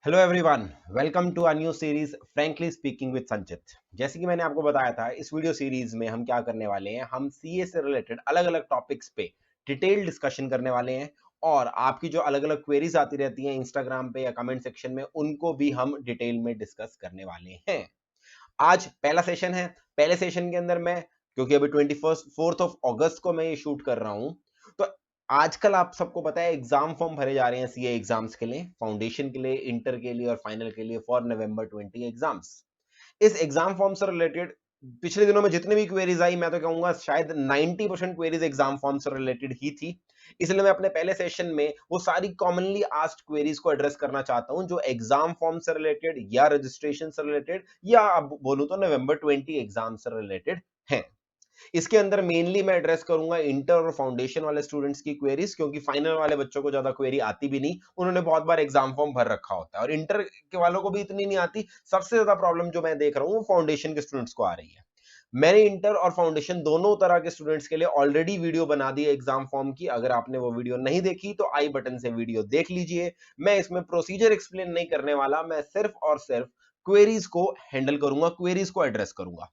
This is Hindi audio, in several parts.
Hello everyone, welcome to a new series frankly speaking with Sanchit. जैसे कि मैंने आपको बताया था, इस वीडियो सीरीज में हम क्या करने वाले हैं, हम सीए से रिलेटेड अलग अलग टॉपिक्स पे डिटेल डिस्कशन करने वाले हैं। और आपकी जो अलग अलग क्वेरीज आती रहती हैं इंस्टाग्राम पे या कमेंट सेक्शन में, उनको भी हम डिटेल में डिस्कस करने वाले हैं। आज पहला सेशन है। पहले सेशन के अंदर मैं, क्योंकि अभी 4 अगस्त को मैं ये शूट कर रहा हूं, तो आजकल आप सबको पता है एग्जाम फॉर्म भरे जा रहे हैं सीए एग्जाम्स के लिए, फाउंडेशन के लिए, इंटर के लिए और फाइनल के लिए फॉर November 20 एग्जाम्स। इस एग्जाम फॉर्म से रिलेटेड पिछले दिनों में जितनी भी क्वेरीज आई, मैं तो कहूंगा शायद 90% क्वेरीज एग्जाम फॉर्म से रिलेटेड ही थी। इसलिए मैं अपने पहले सेशन में वो सारी कॉमनली आस्क्ड क्वेरीज को एड्रेस करना चाहता हूं, जो एग्जाम फॉर्म से रिलेटेड या रजिस्ट्रेशन से रिलेटेड या अब बोलूं तो November 20 एग्जाम से रिलेटेड है। इसके अंदर मेनली मैं एड्रेस करूंगा इंटर और फाउंडेशन वाले स्टूडेंट्स की क्वेरीज, क्योंकि फाइनल वाले बच्चों को ज्यादा क्वेरी आती भी नहीं, उन्होंने बहुत बार एग्जाम फॉर्म भर रखा होता है, और इंटर के वालों को भी इतनी नहीं आती। सबसे ज्यादा प्रॉब्लम जो मैं देख रहा हूं वो फाउंडेशन के स्टूडेंट्स को आ रही है। मैंने इंटर और फाउंडेशन दोनों तरह के स्टूडेंट्स के लिए ऑलरेडी वीडियो बना दी है एग्जाम फॉर्म की। अगर आपने वो वीडियो नहीं देखी तो आई बटन से वीडियो देख लीजिए। मैं इसमें प्रोसीजर एक्सप्लेन नहीं करने वाला, मैं सिर्फ और सिर्फ क्वेरीज को हैंडल करूंगा, क्वेरीज को एड्रेस करूंगा।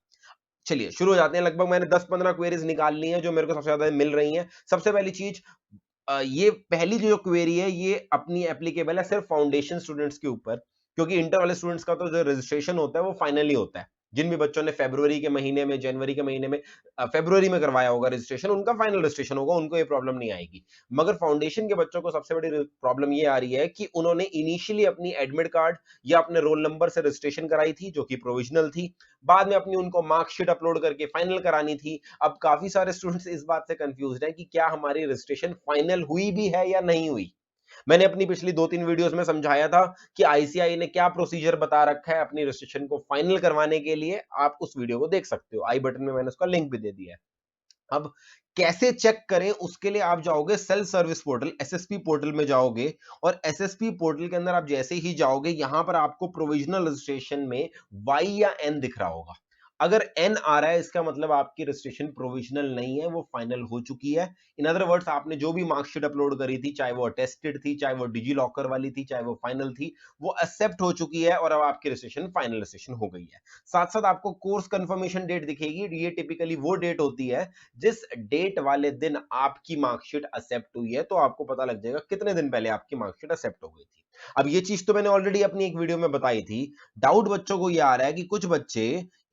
चलिए शुरू हो जाते हैं। लगभग मैंने 10-15 क्वेरीज निकाल ली हैं जो मेरे को सबसे ज्यादा मिल रही हैं। सबसे पहली चीज, ये पहली जो क्वेरी है ये अपनी एप्लीकेबल है सिर्फ फाउंडेशन स्टूडेंट्स के ऊपर, क्योंकि इंटर वाले स्टूडेंट्स का तो जो रजिस्ट्रेशन होता है वो फाइनली होता है। जिन भी बच्चों ने फरवरी के महीने में, जनवरी के महीने में, फरवरी में करवाया होगा रजिस्ट्रेशन, उनका फाइनल रजिस्ट्रेशन होगा, उनको ये प्रॉब्लम नहीं आएगी। मगर फाउंडेशन के बच्चों को सबसे बड़ी प्रॉब्लम ये आ रही है कि उन्होंने इनिशियली अपनी एडमिट कार्ड या अपने रोल नंबर से रजिस्ट्रेशन कराई थी, जो कि प्रोविजनल थी। बाद में अपनी उनको मार्कशीट अपलोड करके फाइनल करानी थी। अब काफी सारे स्टूडेंट्स इस बात से कंफ्यूज्ड हैं कि क्या हमारी रजिस्ट्रेशन फाइनल हुई भी है या नहीं हुई। मैंने अपनी पिछली 2-3 वीडियोस में समझाया था कि आईसीआई ने क्या प्रोसीजर बता रखा है अपनी रजिस्ट्रेशन को फाइनल करवाने के लिए। आप उस वीडियो को देख सकते हो, आई बटन में मैंने उसका लिंक भी दे दिया है। अब कैसे चेक करें, उसके लिए आप जाओगे self service portal, SSP portal में जाओगे। और एसएसपी पोर्टल के अंदर आप जैसे ही जाओगे, यहां पर आपको प्रोविजनल रजिस्ट्रेशन में वाई या एन दिख रहा होगा। अगर एन आ रहा है, इसका मतलब आपकी रजिस्ट्रेशन प्रोविजनल नहीं है, वो फाइनल हो चुकी है। इन अदर वर्ड्स, आपने जो भी मार्कशीट अपलोड करी थी, चाहे वो अटेस्टेड थी, चाहे वो डिजी लॉकर वाली थी, चाहे वो फाइनल थी, वो एक्सेप्ट हो चुकी है और अब आपकी रजिस्ट्रेशन फाइनल रजिस्ट्रेशन हो गई है। साथ साथ आपको कोर्स कंफर्मेशन डेट दिखेगी। ये टिपिकली वो डेट होती है जिस डेट वाले दिन आपकी मार्कशीट एक्सेप्ट हुई है, तो आपको पता लग जाएगा कितने दिन पहले आपकी मार्कशीट एक्सेप्ट हो गई थी। अब ये चीज तो मैंने ऑलरेडी अपनी एक वीडियो में बताई थी। डाउट बच्चों को ये आ रहा है कि कुछ बच्चे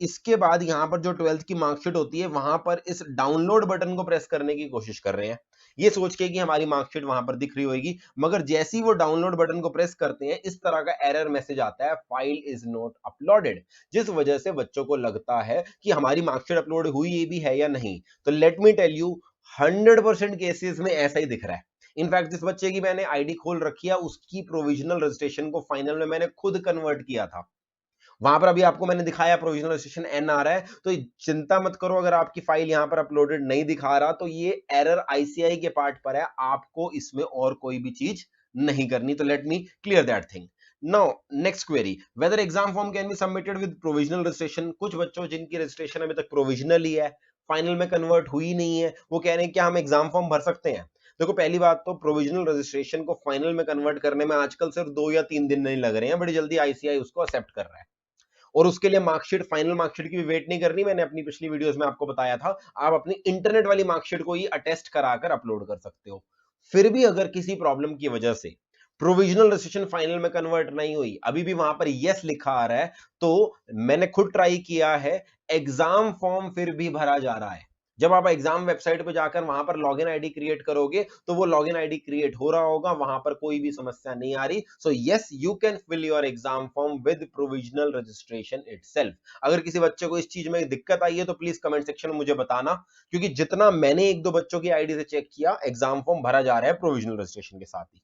इसके बाद यहां पर जो 12th की मार्कशीट होती है, वहां पर इस डाउनलोड बटन को प्रेस करने की कोशिश कर रहे हैं, ये सोच के कि हमारी मार्कशीट वहां पर दिख रही होगी। मगर जैसे ही वो डाउनलोड बटन को प्रेस करते हैं, इस तरह का एरर मैसेज आता है, फाइल इज नॉट अपलोडेड। जिस वजह से बच्चों को लगता है कि हमारी मार्कशीट अपलोड हुई भी है या नहीं। तो let me tell you, 100% cases में ऐसा ही दिख रहा है। इनफैक्ट जिस बच्चे की मैंने आईडी खोल रखी है, उसकी प्रोविजनल रजिस्ट्रेशन को फाइनल में मैंने खुद कन्वर्ट किया था। वहां पर अभी आपको मैंने दिखाया प्रोविजनल रजिस्ट्रेशन एन आ रहा है, तो चिंता मत करो। अगर आपकी फाइल यहां पर अपलोडेड नहीं दिखा रहा, तो ये एरर आईसीआई के पार्ट पर है, आपको इसमें और कोई भी चीज नहीं करनी। तो let me clear that thing. Now next query, whether exam form can be submitted with provisional registration. कुछ बच्चों जिनकी रजिस्ट्रेशन अभी तक प्रोविजनल ही है, फाइनल में कन्वर्ट हुई नहीं है, वो कह रहे हैं क्या हम एग्जाम फॉर्म भर सकते हैं। देखो, पहली बात तो प्रोविजनल रजिस्ट्रेशन को फाइनल में कन्वर्ट करने में आजकल सिर्फ 2 या 3 दिन नहीं लग रहे हैं, बड़ी जल्दी आईसीआई उसको एक्सेप्ट कर रहा है। और उसके लिए मार्कशीट, फाइनल मार्कशीट की भी वेट नहीं करनी। मैंने अपनी पिछली वीडियोस में आपको बताया था, आप अपनी इंटरनेट वाली मार्कशीट को ही अटेस्ट कराकर अपलोड कर सकते हो। फिर भी अगर किसी प्रॉब्लम की वजह से प्रोविजनल रजिस्ट्रेशन फाइनल में कन्वर्ट नहीं हुई, अभी भी वहां पर यस लिखा आ रहा है, तो मैंने खुद ट्राई किया है, एग्जाम फॉर्म फिर भी भरा जा रहा है। जब आप एग्जाम वेबसाइट पे जाकर वहां पर लॉगिन आईडी क्रिएट करोगे, तो वो लॉगिन आईडी क्रिएट हो रहा होगा, वहां पर कोई भी समस्या नहीं आ रही। So yes, you can fill your exam form with provisional registration itself. अगर किसी बच्चे को इस चीज में दिक्कत आई है, तो प्लीज कमेंट सेक्शन में मुझे बताना, क्योंकि जितना मैंने 1-2 बच्चों की आईडी से चेक किया, एग्जाम फॉर्म भरा जा रहा है प्रोविजनल रजिस्ट्रेशन के साथ ही।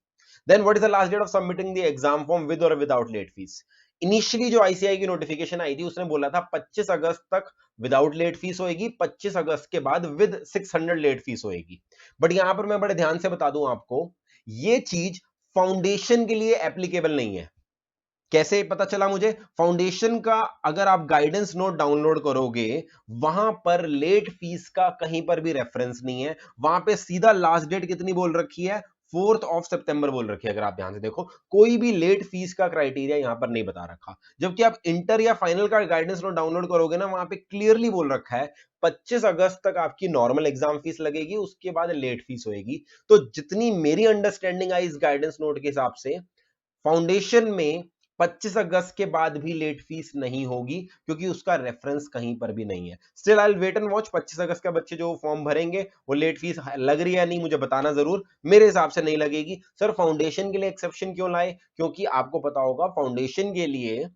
Then what is the last date of submitting the exam form with और विदाउट लेट फीस। इनिशियली जो आईसीआई की नोटिफिकेशन आई थी, उसने बोला था 25 अगस्त तक विदाउट लेट फीस होएगी, 25 अगस्त के बाद विद 600 लेट फीस होएगी। बट यहां पर मैं बड़े ध्यान से बता दूं आपको, ये चीज फाउंडेशन के लिए एप्लीकेबल नहीं है। कैसे पता चला मुझे? फाउंडेशन का अगर आप गाइडेंस नोट डाउनलोड करोगे, वहां पर लेट फीस का कहीं पर भी रेफरेंस नहीं है। वहां पे सीधा लास्ट डेट कितनी बोल रखी है, 4 बोल रखी है। अगर आप ध्यान से देखो, कोई भी लेट फीस का क्राइटेरिया यहां पर नहीं बता रखा, जबकि आप इंटर या फाइनल का गाइडेंस नोट डाउनलोड करोगे ना, वहां पे क्लियरली बोल रखा है 25 अगस्त तक आपकी नॉर्मल एग्जाम फीस लगेगी, उसके बाद लेट फीस होएगी। तो जितनी मेरी अंडरस्टैंडिंग आई इस गाइडेंस नोट के हिसाब से, फाउंडेशन में 25 अगस्त के बाद भी लेट फीस नहीं होगी, क्योंकि उसका रेफरेंस कहीं पर भी नहीं है। Still I will wait and watch, 25 अगस्त का बच्चे जो फॉर्म भरेंगे वो लेट फीस लग रही है नहीं, मुझे बताना जरूर। मेरे हिसाब से नहीं लगेगी। सर फाउंडेशन के लिए एक्सेप्शन क्यों लाए? क्योंकि आपको पता होगा फाउंडेशन के लिए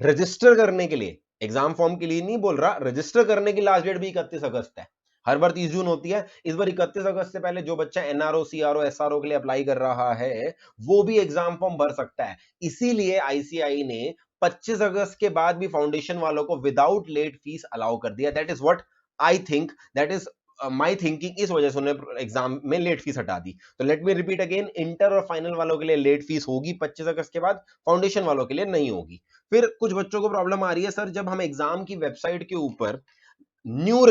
रजिस्टर करने के लिए, एग्जाम फॉर्म के लिए नहीं बोल रहा, रजिस्टर करने की लास्ट डेट भी 31 अगस्त है। हर बार 30 जून होती है, इस बार 31 अगस्त से पहले जो बच्चा एनआरओ, सीआरओ, एसआरओ के लिए अप्लाई कर रहा है वो भी एग्जाम फॉर्म भर सकता है। इसीलिए आईसीआई ने 25 अगस्त के बाद भी फाउंडेशन वालों को विदाउट लेट फीस अलाउ कर दिया। That is what I think, that is my thinking. इस वजह से उन्होंने एग्जाम में लेट फीस हटा दी। तो लेट मी रिपीट अगेन, इंटर और फाइनल वालों के लिए लेट फीस होगी 25 अगस्त के बाद, फाउंडेशन वालों के लिए नहीं होगी। फिर कुछ बच्चों को प्रॉब्लम आ रही है, सर जब हम एग्जाम की वेबसाइट के ऊपर न्यू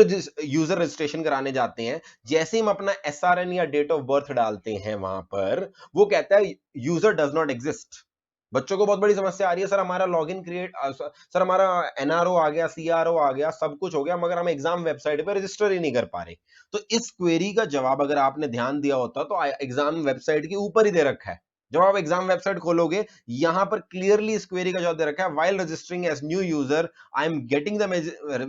यूजर रजिस्ट्रेशन कराने जाते हैं, जैसे ही हम अपना एसआरएन या डेट ऑफ बर्थ डालते हैं, वहां पर वो कहता है यूजर डज नॉट एग्जिस्ट। बच्चों को बहुत बड़ी समस्या आ रही है, सर हमारा लॉगिन क्रिएट, सर हमारा एनआरओ आ गया, सीआरओ आ गया, सब कुछ हो गया, मगर हम एग्जाम वेबसाइट पे रजिस्टर ही नहीं कर पा रहे। तो इस क्वेरी का जवाब अगर आपने ध्यान दिया होता तो एग्जाम वेबसाइट के ऊपर ही दे रखा है। जब आप एग्जाम वेबसाइट खोलोगे, यहां पर क्लियरली इस क्वेरी का जवाब दे रखा है, while registering as new user I am getting the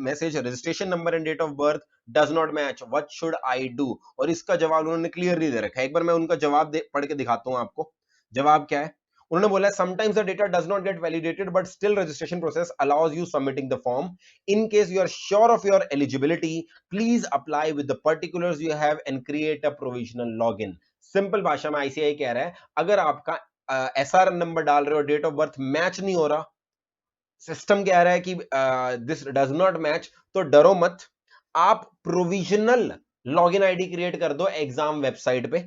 message registration number and date of birth does not match, what should I do. और इसका जवाब उन्होंने क्लियरली दे रखा है। एक बार मैं उनका जवाब पढ़ के दिखाता हूं आपको। जवाब क्या है? उन्होंने बोला sometimes the data does not get validated but still registration process allows you submitting the form. In case you are sure of your eligibility, please apply with the particulars you have and create a provisional login. Simple भाषा में आईसीआई कह रहा है, अगर आपका एसआर नंबर डाल रहे हो, डेट ऑफ बर्थ मैच नहीं हो रहा, सिस्टम कह रहा है कि दिस डज नॉट मैच, तो डरो मत, आप प्रोविजनल लॉगिन आईडी क्रिएट कर दो एग्जाम वेबसाइट पे,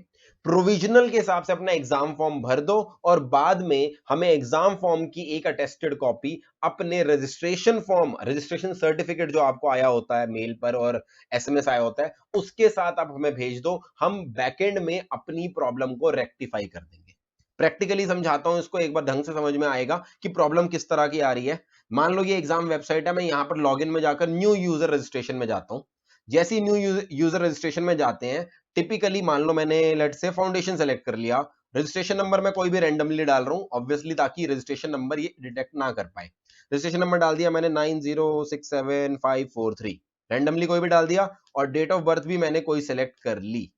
प्रोविजनल के हिसाब से अपना एग्जाम फॉर्म भर दो, और बाद में हमें एग्जाम फॉर्म की एक अटेस्टेड कॉपी अपने रजिस्ट्रेशन फॉर्म, रजिस्ट्रेशन सर्टिफिकेट जो आपको आया होता है मेल पर और एसएमएस आया होता है, उसके साथ आप हमें भेज दो। हम बैकएंड में अपनी प्रॉब्लम को रेक्टिफाई कर देंगे। प्रैक्टिकली समझाता हूं इसको, एक बार ढंग से समझ में आएगा कि प्रॉब्लम किस तरह की आ रही है। मान लो ये एग्जाम वेबसाइट है, मैं यहां पर लॉगिन में जाकर न्यू यूजर रजिस्ट्रेशन में जाता हूं। जैसे ही न्यू यूजर रजिस्ट्रेशन में जाते हैं, टिपिकली मान लो मैंने लेट से फाउंडेशन सेलेक्ट कर लिया, रजिस्ट्रेशन नंबर मैं कोई भी रैंडमली डाल रहा हूं ऑब्वियसली, ताकि रजिस्ट्रेशन नंबर ये डिटेक्ट ना कर पाए। रजिस्ट्रेशन नंबर डाल दिया मैंने 90675543, रैंडमली कोई भी डाल दिया, और डेट ऑफ बर्थ भी मैंने कोई सेलेक्ट कर ली।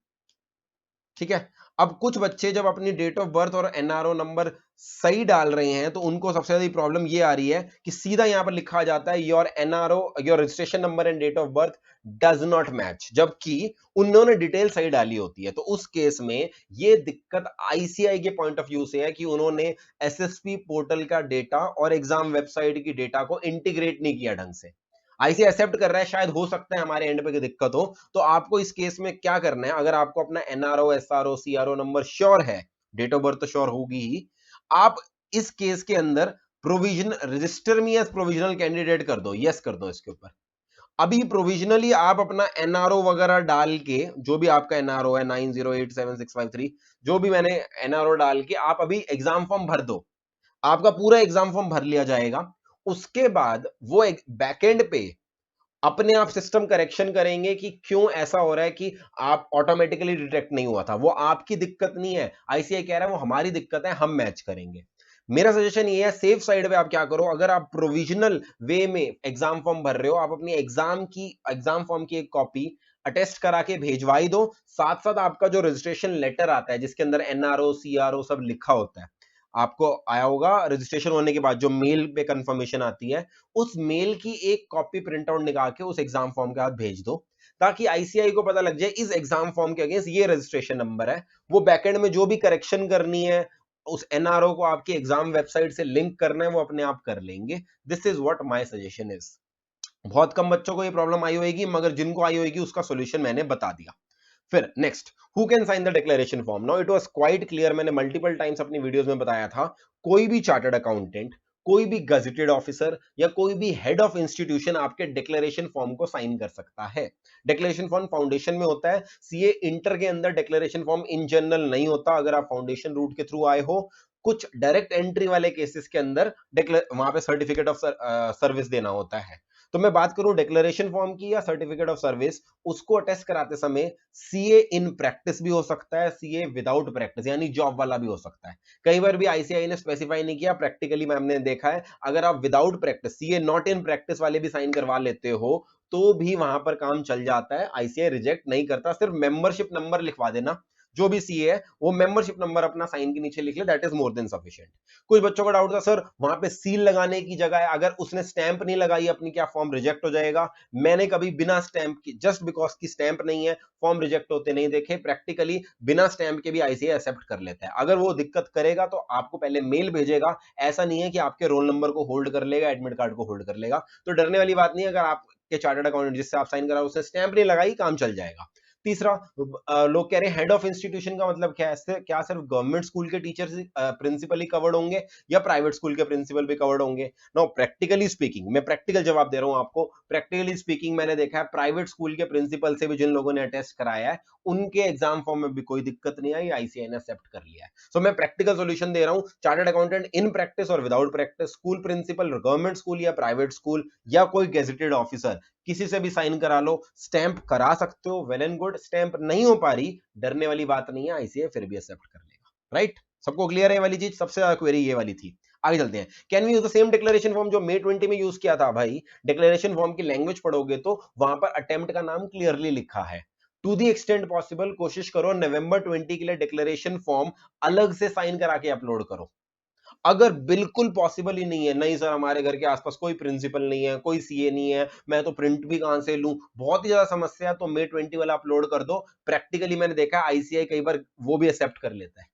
ठीक है। अब कुछ बच्चे जब अपनी डेट ऑफ बर्थ और एनआरओ नंबर सही डाल रहे हैं, तो उनको सबसे ज्यादा प्रॉब्लम ये आ रही है कि सीधा यहां पर लिखा जाता है your NRO, your registration number and date of birth does not match, जबकि उन्होंने डिटेल सही डाली होती है। तो उस केस में ये दिक्कत आईसीआई के पॉइंट ऑफ व्यू से है कि उन्होंने एसएसपी पोर्टल का डेटा और एग्जाम वेबसाइट की डेटा को इंटीग्रेट नहीं किया ढंग से। आईसी एक्सेप्ट कर रहा है, शायद हो सकता है हमारे एंड पे दिक्कत हो। तो आपको इस केस में क्या करना है, अगर आपको अपना NRO, SRO, CRO number sure है, डेट ऑफ बर्थ तो श्योर होगी ही, आप इस केस के अंदर प्रोविजन रजिस्टर में एज प्रोविजनल कैंडिडेट कर दो, यस कर दो इसके ऊपर। अभी प्रोविजनली आप अपना एनआरओ वगैरह डाल के, जो भी आपका एनआरओ है 90876553, जो भी मैंने एनआरओ डाल के आप अभी एग्जाम फॉर्म भर दो, आपका पूरा एग्जाम फॉर्म भर लिया जाएगा। उसके बाद वो एक बैकएंड पे अपने आप सिस्टम करेक्शन करेंगे कि क्यों ऐसा हो रहा है कि आप ऑटोमेटिकली डिटेक्ट नहीं हुआ था। वो आपकी दिक्कत नहीं है, आईसीआई कह रहा है वो हमारी दिक्कत है, हम मैच करेंगे। मेरा सजेशन ये है, सेफ साइड पे आप क्या करो, अगर आप प्रोविजनल वे में एग्जाम फॉर्म भर रहे हो, आप अपनी एग्जाम फॉर्म की एक कॉपी अटेस्ट करा के भेजवाई दो। साथ साथ आपका जो रजिस्ट्रेशन लेटर आता है, जिसके अंदर एनआरओ, सीआरओ सब लिखा होता है, आपको आया होगा रजिस्ट्रेशन होने के बाद जो मेल पे कंफर्मेशन आती है, उस मेल की एक कॉपी प्रिंट आउट निकाल के उस एग्जाम फॉर्म के साथ भेज दो, ताकि आईसीआई को पता लग जाए इस एग्जाम फॉर्म के अगेंस्ट ये रजिस्ट्रेशन नंबर है। वो बैकएंड में जो भी करेक्शन करनी है, उस एनआरओ को आपकी एग्जाम वेबसाइट से लिंक करना है, वो अपने आप कर लेंगे। This is what my suggestion is. बहुत कम बच्चों को ये प्रॉब्लम आई होगी, मगर जिनको आई होगी उसका सोल्यूशन मैंने बता दिया। फिर next, who can sign the declaration form. Now it was quite clear, मैंने मल्टीपल टाइम्स अपनी वीडियोस में बताया था, कोई भी चार्टर्ड अकाउंटेंट, कोई भी गजेटेड ऑफिसर या कोई भी हेड ऑफ इंस्टीट्यूशन आपके डिक्लेरेशन फॉर्म को साइन कर सकता है। डिक्लेरेशन फॉर्म फाउंडेशन में होता है, सीए इंटर के अंदर डिक्लेरेशन फॉर्म इन जनरल नहीं होता। अगर आप फाउंडेशन रूट के थ्रू आए हो, कुछ डायरेक्ट एंट्री वाले केसेस के अंदर वहां पे सर्टिफिकेट ऑफ सर्विस देना होता है। तो मैं बात करूं डिक्लेरेशन फॉर्म की या सर्टिफिकेट ऑफ सर्विस, उसको अटेस्ट कराते समय सीए इन प्रैक्टिस भी हो सकता है, सीए विदाउट प्रैक्टिस यानी जॉब वाला भी हो सकता है। कई बार भी आईसीआई ने स्पेसिफाई नहीं किया, प्रैक्टिकली में हमने देखा है अगर आप without practice CA not in practice वाले भी साइन करवा लेते हो तो भी वहां पर काम चल जाता है, आईसीआई रिजेक्ट नहीं करता। सिर्फ मेंबरशिप नंबर लिखवा देना, जो भी सीए है वो मेंबरशिप नंबर अपना साइन के नीचे लिख ले, that is more than sufficient. कुछ बच्चों का डाउट था सर वहां पे सील लगाने की जगह अगर उसने स्टैंप नहीं लगाई अपनी, क्या फॉर्म रिजेक्ट हो जाएगा? मैंने कभी बिना स्टैंप की, जस्ट बिकॉज की स्टैंप नहीं है, फॉर्म रिजेक्ट होते नहीं देखे। प्रैक्टिकली बिना स्टैंप के भी आईसीआई एक्सेप्ट कर लेता है। अगर वो दिक्कत करेगा तो आपको पहले मेल भेजेगा, ऐसा नहीं है कि आपके रोल नंबर को होल्ड कर लेगा, एडमिट कार्ड को होल्ड कर लेगा। तो डरने वाली बात नहीं है, अगर आपके चार्टर्ड अकाउंटेंट जिससे आप साइन करा उसने स्टैंप नहीं लगाई, काम चल जाएगा। तीसरा, लोग कह रहे हैं हेड ऑफ इंस्टीट्यूशन का मतलब क्या है? क्या सिर्फ गवर्नमेंट स्कूल के टीचर्स प्रिंसिपल ही कवर्ड होंगे या प्राइवेट स्कूल के प्रिंसिपल भी कवर्ड होंगे? नो, प्रैक्टिकली स्पीकिंग, मैं प्रैक्टिकल जवाब दे रहा हूं आपको। प्रैक्टिकली स्पीकिंग मैंने देखा है प्राइवेट स्कूल के प्रिंसिपल से भी जिन लोगों ने अटेस्ट कराया है उनके एग्जाम फॉर्म में भी कोई दिक्कत नहीं आई, आईसीआई ने एक्सेप्ट कर लिया है। सो मैं प्रैक्टिकल सॉल्यूशन दे रहा हूं। चार्टर्ड अकाउंटेंट इन प्रैक्टिस और without practice, school principal government school या प्राइवेट स्कूल या कोई गेजेटेड ऑफिसर, किसी से भी साइन करा लो, स्टैंप करा सकते हो, वेल एंड गुड। स्टैंप नहीं हो पा रही, डरने वाली बात नहीं है, आईसीआई फिर भी एक्सेप्ट कर लेगा। राइट? सबको क्लियर है ये वाली चीज? सबसे ज्यादा क्वेरी ये वाली थी। आगे चलते हैं। Can we use the same declaration form जो May 20 में यूज किया था? भाई डिक्लेरेशन फॉर्म की लैंग्वेज पढ़ोगे तो वहां पर अटेम्प्ट का नाम क्लियरली लिखा है। टू दी एक्सटेंट पॉसिबल कोशिश करो नवंबर 20 के लिए डिक्लेरेशन फॉर्म अलग से साइन करा के अपलोड करो। अगर बिल्कुल पॉसिबल ही नहीं है, नहीं सर हमारे घर के आसपास कोई प्रिंसिपल नहीं है, कोई सीए नहीं है, मैं तो प्रिंट भी कहां से लूं, बहुत ही ज्यादा समस्या है, तो May 20 वाला अपलोड कर दो। प्रैक्टिकली मैंने देखा है आईसीआई कई बार वो भी एक्सेप्ट कर लेता है,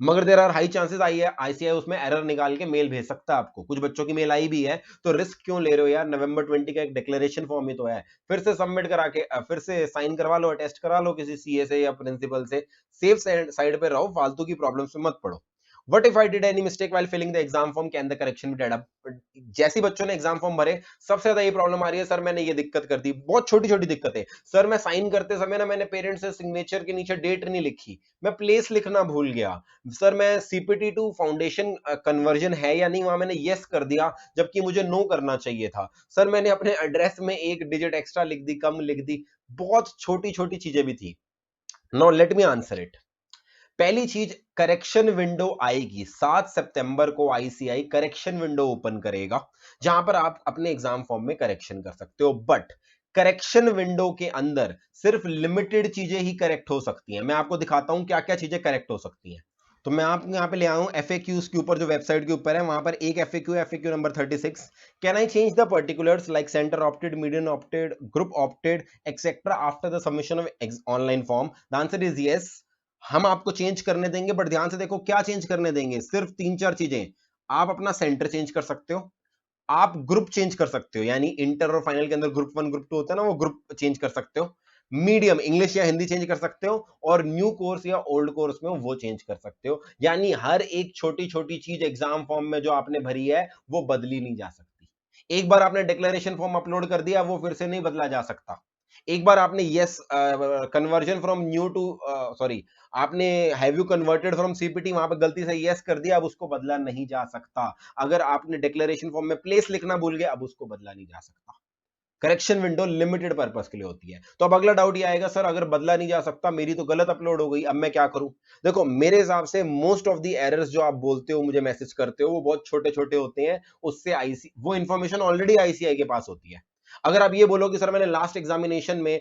मगर there are high chances ICAI उसमें एरर निकाल के मेल भेज सकता है आपको। कुछ बच्चों की मेल आई भी है, तो रिस्क क्यों ले रहे हो यार? नवंबर 20 का एक डिक्लेरेशन फॉर्म ही तो है, फिर से सबमिट करा के फिर से साइन करवा लो, टेस्ट करा लो किसी सीए से या प्रिंसिपल से। सेफ साइड पे रहो, फालतू की प्रॉब्लम्स में मत पड़ो। What if I did any mistake while filling the exam form? Can the correction be added up? जैसी बच्चों ने एग्जाम फॉर्म भरे, सबसे ज्यादा ये प्रॉब्लम आ रही है, सर मैंने ये दिक्कत कर दी, बहुत छोटी छोटी दिक्कत है। सर मैं साइन करते समय ना मैंने पेरेंट्स से सिग्नेचर के नीचे डेट नहीं लिखी, मैं प्लेस लिखना भूल गया। सर मैं सीपीटी टू फाउंडेशन कन्वर्जन है या नहीं, वहां मैंने यस कर दिया जबकि मुझे नो करना चाहिए था। सर मैंने अपने एड्रेस में एक डिजिट एक्स्ट्रा लिख दी, कम लिख दी। बहुत छोटी छोटी चीजें भी थी। Now let me answer it. पहली चीज, करेक्शन विंडो आएगी 7 सितंबर को, आईसीआई करेक्शन विंडो ओपन करेगा जहां पर आप अपने एग्जाम फॉर्म में करेक्शन कर सकते हो। बट करेक्शन विंडो के अंदर सिर्फ लिमिटेड चीजें ही करेक्ट हो सकती हैं। मैं आपको दिखाता हूं क्या क्या चीजें करेक्ट हो सकती हैं। तो मैं आपको यहां पे ले आया हूं एफएक्यूज के ऊपर, जो वेबसाइट के ऊपर है वहां पर एक FAQ number 36, can I change the particulars like centre opted, median opted, group opted etcetera after the submission of online form? The answer is yes, हम आपको चेंज करने देंगे। बट ध्यान से देखो क्या चेंज करने देंगे, सिर्फ 3-4 चीजें। आप अपना सेंटर चेंज कर सकते हो, आप ग्रुप चेंज कर सकते हो, यानी इंटर और फाइनल के अंदर ग्रुप 1 ग्रुप 2 होता है ना, वो ग्रुप चेंज कर सकते हो। मीडियम इंग्लिश या हिंदी चेंज कर सकते हो, और न्यू कोर्स या ओल्ड कोर्स में वो चेंज कर सकते हो। यानी हर एक छोटी छोटी चीज एग्जाम फॉर्म में जो आपने भरी है वो बदली नहीं जा सकती। एक बार आपने डिक्लेरेशन फॉर्म अपलोड कर दिया, वो फिर से नहीं बदला जा सकता। एक बार आपने yes conversion from new to sorry आपने have you converted from CPT, वहां पे गलती से यस कर दिया, अब उसको बदला नहीं जा सकता। अगर आपने डिक्लेरेशन फॉर्म में प्लेस लिखना भूल गए, अब उसको बदला नहीं जा सकता। करेक्शन विंडो लिमिटेड पर्पस के लिए होती है। तो अब अगला डाउट ये आएगा, सर अगर बदला नहीं जा सकता, मेरी तो गलत अपलोड हो गई, अब मैं क्या करूं? देखो मेरे हिसाब से मोस्ट ऑफ द एरर्स जो आप बोलते हो, मुझे मैसेज करते हो, वो बहुत छोटे छोटे होते हैं। उससे आईसी वो इंफॉर्मेशन ऑलरेडी आईसीआई के पास होती है। अगर आप ये बोलो कि सर मैंने लास्ट एग्जामिनेशन में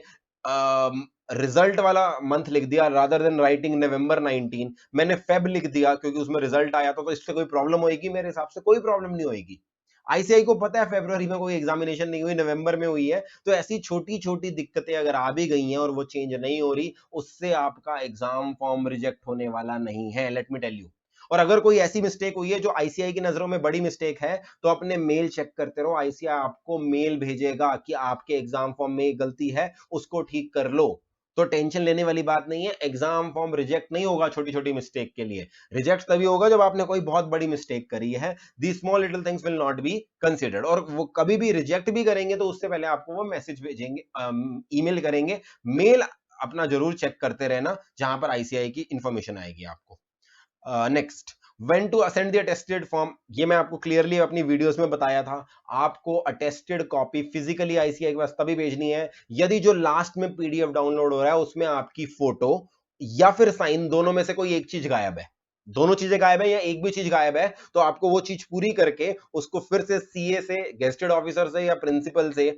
रिजल्ट वाला मंथ लिख दिया, रादर देन राइटिंग नवंबर 19 मैंने फेब लिख दिया क्योंकि उसमें रिजल्ट आया था, तो इससे कोई प्रॉब्लम होगी? मेरे हिसाब से कोई प्रॉब्लम नहीं होगी। आईसीआई को पता है फरवरी में कोई एग्जामिनेशन नहीं हुई, नवंबर में हुई है। तो ऐसी छोटी छोटी दिक्कतें अगर आ भी गई हैं और वो चेंज नहीं हो रही, उससे आपका एग्जाम फॉर्म रिजेक्ट होने वाला नहीं है, लेट मी टेल यू। और अगर कोई ऐसी मिस्टेक हुई है जो आईसीआई की नजरों में बड़ी मिस्टेक है, तो अपने मेल चेक करते रहो, आईसीआई आपको मेल भेजेगा कि आपके एग्जाम फॉर्म में गलती है, उसको ठीक कर लो। तो टेंशन लेने वाली बात नहीं है, एग्जाम फॉर्म रिजेक्ट नहीं होगा छोटी छोटी मिस्टेक के लिए। रिजेक्ट तभी होगा जब आपने कोई बहुत बड़ी मिस्टेक करी है। The small little things will not be considered. और वो कभी भी रिजेक्ट भी करेंगे तो उससे पहले आपको वो मैसेज भेजेंगे, ईमेल करेंगे। मेल अपना जरूर चेक करते रहना जहां पर आईसीआई की इंफॉर्मेशन आएगी आपको। Next, when to send the attested form, ये मैं आपको क्लियरली अपनी वीडियोस में बताया था। आपको अटेस्टेड कॉपी फिजिकली आईसीआई के पास तभी भेजनी है यदि जो लास्ट में पीडीएफ डाउनलोड हो रहा है उसमें आपकी फोटो या फिर साइन, दोनों में से कोई एक चीज गायब है। दोनों चीजें गायब है या एक भी चीज गायब है तो आपको वो चीज पूरी करके उसको फिर से सीए से, गेस्टेड ऑफिसर से या प्रिंसिपल से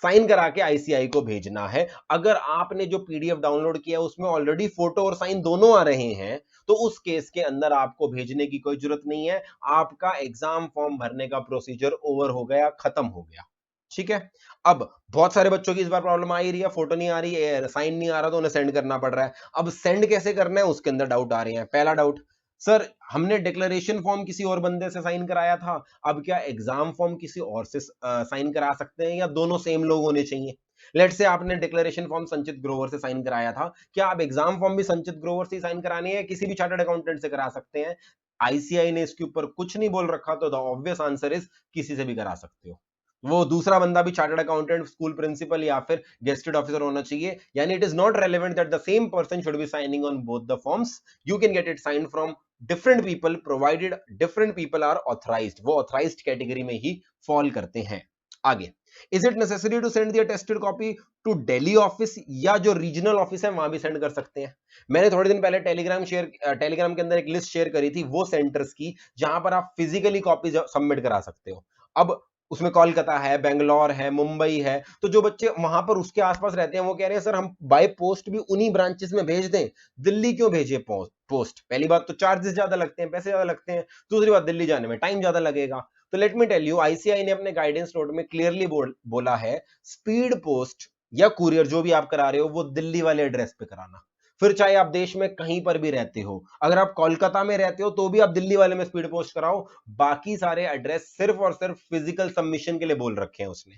साइन करा के आईसीआई को भेजना है। अगर आपने जो पीडीएफ डाउनलोड किया उसमें ऑलरेडी फोटो और साइन दोनों आ रहे हैं तो उस केस के अंदर आपको भेजने की कोई जरूरत नहीं है। आपका एग्जाम फॉर्म भरने का प्रोसीजर ओवर हो गया, खत्म हो गया। ठीक है। अब बहुत सारे बच्चों की इस बार प्रॉब्लम आ ही रही है, फोटो नहीं आ रही है, साइन नहीं आ रहा तो उन्हें सेंड करना पड़ रहा है। अब सेंड कैसे करना है उसके अंदर डाउट आ रहे हैं। पहला डाउट, सर हमने डिक्लेरेशन फॉर्म किसी और बंदे से साइन कराया था, अब क्या एग्जाम फॉर्म किसी और से साइन करा सकते हैं या दोनों सेम लोग होने चाहिए? लेट से आपने डिक्लेरेशन फॉर्म संचित ग्रोवर से साइन कराया था, क्या आप एग्जाम फॉर्म भी संचित ग्रोवर से साइन कराने हैं, किसी भी चार्टर्ड अकाउंटेंट से करा सकते हैं? आईसीआई ने इसके ऊपर कुछ नहीं बोल रखा तो द ऑब्वियस आंसर इज किसी से भी करा सकते हो। वो दूसरा बंदा भी चार्टर्ड अकाउंटेंट, स्कूल प्रिंसिपल या फिर गेस्टेड ऑफिसर होना चाहिए। यानी it is not relevant that the same person should be signing on both the forms. You can get it signed from different people provided different people are authorised, वो ऑथराइज्ड कैटेगरी में ही फॉल करते हैं। आगे, is it necessary to send the attested copy to Delhi office, या जो रीजनल ऑफिस है वहां भी सेंड कर सकते हैं? मैंने थोड़े दिन पहले टेलीग्राम के अंदर एक लिस्ट शेयर करी थी वो सेंटर्स की जहां पर आप फिजिकली कॉपी सबमिट करा सकते हो। अब उसमें कोलकाता है, बेंगलोर है, मुंबई है, तो जो बच्चे वहां पर उसके आसपास रहते हैं वो कह रहे हैं सर हम बाय पोस्ट भी उन्हीं ब्रांचेस में भेज दें, दिल्ली क्यों भेजे पोस्ट? पहली बात तो चार्जेस ज्यादा लगते हैं, पैसे ज्यादा लगते हैं, दूसरी बात दिल्ली जाने में टाइम ज्यादा लगेगा। तो let me tell you, ICAI ने अपने गाइडेंस नोट में क्लियरली बोला है स्पीड पोस्ट या कुरियर जो भी आप करा रहे हो वो दिल्ली वाले एड्रेस पे कराना। फिर चाहे आप देश में कहीं पर भी रहते हो, अगर आप कोलकाता में रहते हो तो भी आप दिल्ली वाले में स्पीड पोस्ट कराओ। बाकी सारे एड्रेस सिर्फ और सिर्फ फिजिकल सबमिशन के लिए बोल रखे हैं उसने।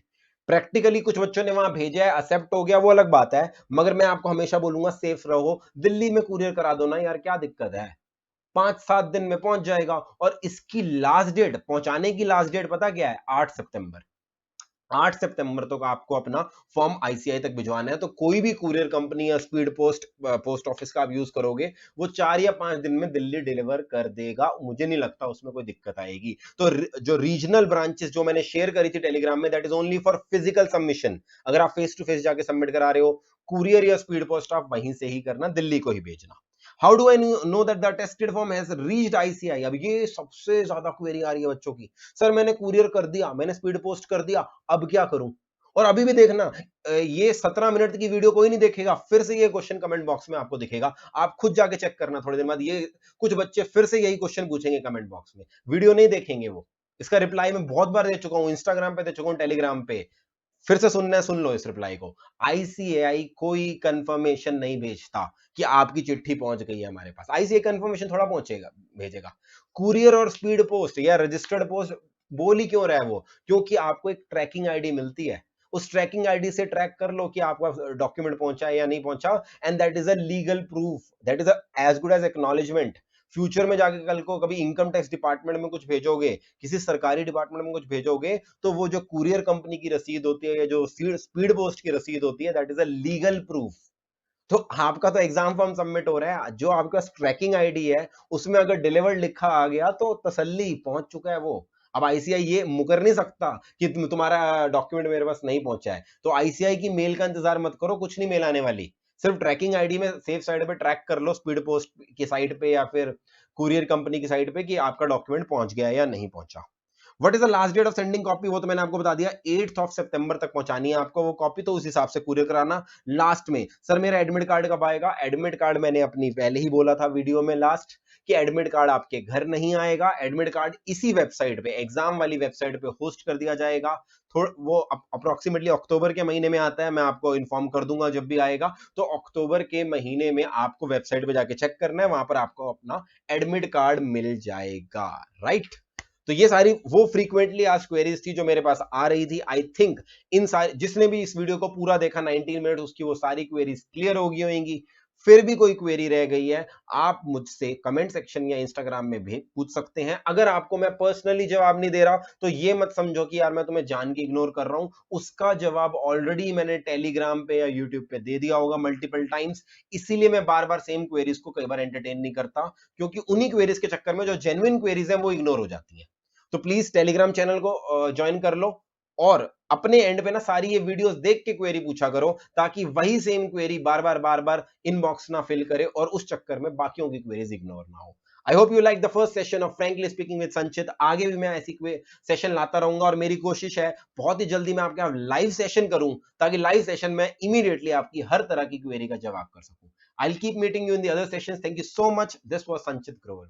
प्रैक्टिकली कुछ बच्चों ने वहां भेजा है, एक्सेप्ट हो गया, वो अलग बात है, मगर मैं आपको हमेशा बोलूंगा सेफ रहो, दिल्ली में कुरियर करा दो ना यार, क्या दिक्कत है? 5-7 दिन में पहुंच जाएगा। और इसकी लास्ट डेट, पहुंचाने की लास्ट डेट पता क्या है? 8 सितंबर। 8 सितंबर तक आपको अपना फॉर्म आईसीआई तक भिजवाना है। तो कोई भी कुरियर कंपनी या स्पीड पोस्ट ऑफिस का आप यूज करोगे वो 4 या 5 दिन में दिल्ली डिलीवर कर देगा, मुझे नहीं लगता उसमें कोई दिक्कत आएगी। तो जो रीजनल ब्रांचेस जो मैंने शेयर करी थी टेलीग्राम में, that is only for physical submission. अगर आप फेस टू फेस जाके सबमिट करा रहे हो, कुरियर या स्पीड पोस्ट आप वहीं से ही करना, दिल्ली को ही भेजना। How do I know that the tested form has reached ICI? अब ये सबसे ज्यादा क्वेरी आ रही है बच्चों की, सर मैंने कुरियर कर दिया, मैंने स्पीड पोस्ट कर दिया, अब क्या करूं? और अभी भी देखना, ये 17 मिनट की वीडियो कोई नहीं देखेगा, फिर से ये क्वेश्चन कमेंट बॉक्स में आपको दिखेगा। आप खुद जाके चेक करना थोड़ी देर बाद, ये कुछ बच्चे फिर से यही क्वेश्चन पूछेंगे कमेंट बॉक्स में, वीडियो नहीं देखेंगे वो। इसका रिप्लाई मैं बहुत बार दे चुका हूं, इंस्टाग्राम पे दे चुका हूं, टेलीग्राम पे। फिर से सुनना है सुन लो इस रिप्लाई को। आईसीएआई कोई कंफर्मेशन नहीं भेजता कि आपकी चिट्ठी पहुंच गई है हमारे पास। आईसीएआई कंफर्मेशन थोड़ा पहुंचेगा, भेजेगा। कुरियर और स्पीड पोस्ट या रजिस्टर्ड पोस्ट बोल ही क्यों रहा है वो? क्योंकि आपको एक ट्रैकिंग आईडी मिलती है, उस ट्रैकिंग आईडी से ट्रैक कर लो कि आपका डॉक्यूमेंट पहुंचा है या नहीं पहुंचा, and that is a legal proof, that is as good as acknowledgement. Future में जाके कल को कभी इनकम टैक्स डिपार्टमेंट में कुछ भेजोगे, किसी सरकारी डिपार्टमेंट में कुछ भेजोगे, तो वो जो कुरियर कंपनी की रसीद होती है या जो स्पीड पोस्ट की रसीद होती है, that is a legal proof. तो आपका तो एग्जाम फॉर्म सबमिट हो रहा है, जो आपके पास ट्रैकिंग आईडी है उसमें अगर डिलीवर्ड लिखा आ गया तो तसल्ली, पहुंच चुका है वो। अब आईसीआई ये मुकर नहीं सकता कि तुम्हारा डॉक्यूमेंट मेरे पास नहीं पहुंचा है। तो आईसीआई की मेल का इंतजार मत करो, कुछ नहीं मेल आने वाली। सिर्फ ट्रैकिंग आईडी में सेफ साइड पे ट्रैक कर लो, स्पीड पोस्ट की साइट पे या फिर कुरियर कंपनी की साइट पे, कि आपका डॉक्यूमेंट पहुंच गया या नहीं पहुंचा। What is the last date of sending copy? वो तो मैंने आपको बता दिया, 8 सितंबर तक पहुंचानी है आपको वो कॉपी, तो उस हिसाब से कुरियर कराना। लास्ट में, सर मेरा एडमिट कार्ड कब आएगा? एडमिट कार्ड मैंने अपनी पहले ही बोला था वीडियो में लास्ट, कि एडमिट कार्ड आपके घर नहीं आएगा। एडमिट कार्ड इसी वेबसाइट पे, एग्जाम वाली वेबसाइट पे होस्ट कर दिया जाएगा। वो अप्रोक्सीमेटली अक्टूबर के महीने में आता है, मैं आपको इन्फॉर्म कर दूंगा जब भी आएगा। तो अक्टूबर के महीने में आपको वेबसाइट पे जाके चेक करना है, वहां पर आपको अपना एडमिट कार्ड मिल जाएगा, राइट? तो ये सारी वो फ्रीक्वेंटली आज क्वेरीज थी जो मेरे पास आ रही थी। आई थिंक इन सारे जिसने भी इस वीडियो को पूरा देखा 19 मिनट, उसकी वो सारी क्वेरीज क्लियर हो गई होंगी। फिर भी कोई क्वेरी रह गई है, आप मुझसे कमेंट सेक्शन या इंस्टाग्राम में भी पूछ सकते हैं। अगर आपको मैं पर्सनली जवाब नहीं दे रहा तो ये मत समझो कि यार मैं तुम्हें जान के इग्नोर कर रहा हूं। उसका जवाब ऑलरेडी मैंने टेलीग्राम पे या यूट्यूब पे दे दिया होगा मल्टीपल टाइम्स। इसीलिए मैं बार बार सेम क्वेरीज को कई बार एंटरटेन नहीं करता, क्योंकि उन्हीं क्वेरीज के चक्कर में जो जेन्युइन क्वेरीज हैं वो इग्नोर हो जाती हैं। तो प्लीज टेलीग्राम चैनल को ज्वाइन कर लो और अपने एंड पे ना सारी ये वीडियोस देख के क्वेरी पूछा करो, ताकि वही सेम क्वेरी बार बार इनबॉक्स ना फिल करे और उस चक्कर में बाकियों की क्वेरीज इग्नोर ना हो। I hope you like the first session of frankly speaking with संचित। आगे भी मैं ऐसी सेशन लाता रहूंगा और मेरी कोशिश है बहुत ही जल्दी मैं आपके यहाँ लाइव सेशन करूं, ताकि लाइव सेशन में इमीडिएटली आपकी हर तरह की क्वेरी का जवाब कर सकूं। I will keep meeting you in the other sessions. Thank you so much. This was संचित ग्रोवर।